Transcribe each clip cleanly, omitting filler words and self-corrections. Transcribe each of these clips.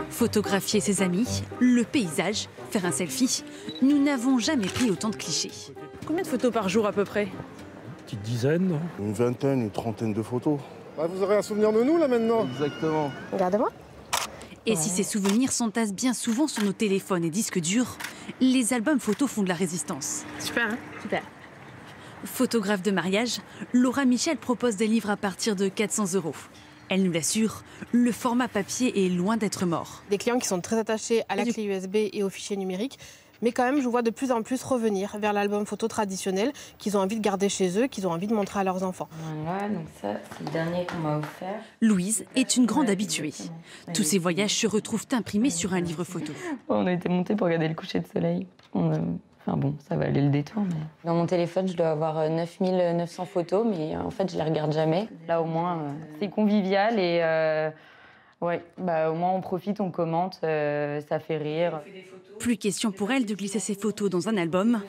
Photographier ses amis, le paysage, faire un selfie, nous n'avons jamais pris autant de clichés. Combien de photos par jour à peu près? Une petite dizaine. Une vingtaine, une trentaine de photos. Bah, vous aurez un souvenir de nous là maintenant. Exactement. Regarde-moi. Et si ces souvenirs s'entassent bien souvent sur nos téléphones et disques durs, les albums photos font de la résistance. Super, hein? Super. Photographe de mariage, Laura Michel propose des livres à partir de 400 €. Elle nous l'assure, le format papier est loin d'être mort. Des clients qui sont très attachés à la clé USB et aux fichiers numériques. Mais quand même, je vois de plus en plus revenir vers l'album photo traditionnel qu'ils ont envie de garder chez eux, qu'ils ont envie de montrer à leurs enfants. Voilà, donc ça, c'est le dernier qu'on m'a offert. Louise est une grande habituée. Tous ses voyages se retrouvent imprimés sur un livre photo. On a été montés pour regarder le coucher de soleil. Enfin bon, ça va aller le détour. Mais... Dans mon téléphone, je dois avoir 9900 photos, mais en fait, je les regarde jamais. Là, au moins, c'est convivial et ouais, au moins, on profite, on commente, ça fait rire. Plus question pour elle de glisser ses photos dans un album.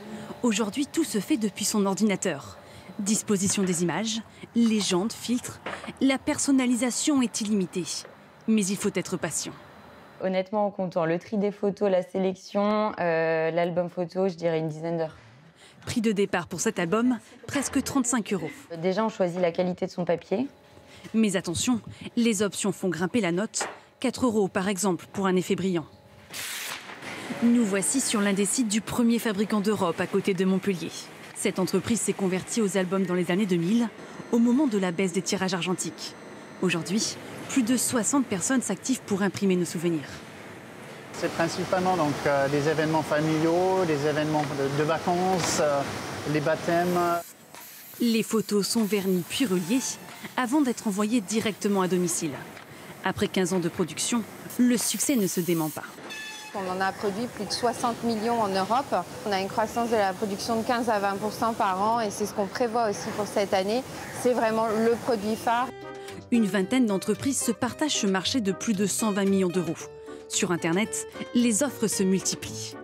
Aujourd'hui, tout se fait depuis son ordinateur. Disposition des images, légendes, filtres, la personnalisation est illimitée. Mais il faut être patient. Honnêtement, en comptant le tri des photos, la sélection, l'album photo, je dirais une dizaine d'heures. Prix de départ pour cet album, presque 35 €. Déjà, on choisit la qualité de son papier. Mais attention, les options font grimper la note. 4 € par exemple pour un effet brillant. Nous voici sur l'un des sites du premier fabricant d'Europe à côté de Montpellier. Cette entreprise s'est convertie aux albums dans les années 2000, au moment de la baisse des tirages argentiques. Aujourd'hui, plus de 60 personnes s'activent pour imprimer nos souvenirs. C'est principalement donc, des événements familiaux, des événements de vacances, les baptêmes. Les photos sont vernies puis reliées avant d'être envoyées directement à domicile. Après 15 ans de production, le succès ne se dément pas. On en a produit plus de 60 millions en Europe. On a une croissance de la production de 15 à 20% par an et c'est ce qu'on prévoit aussi pour cette année. C'est vraiment le produit phare. Une vingtaine d'entreprises se partagent ce marché de plus de 120 millions d'euros. Sur Internet, les offres se multiplient.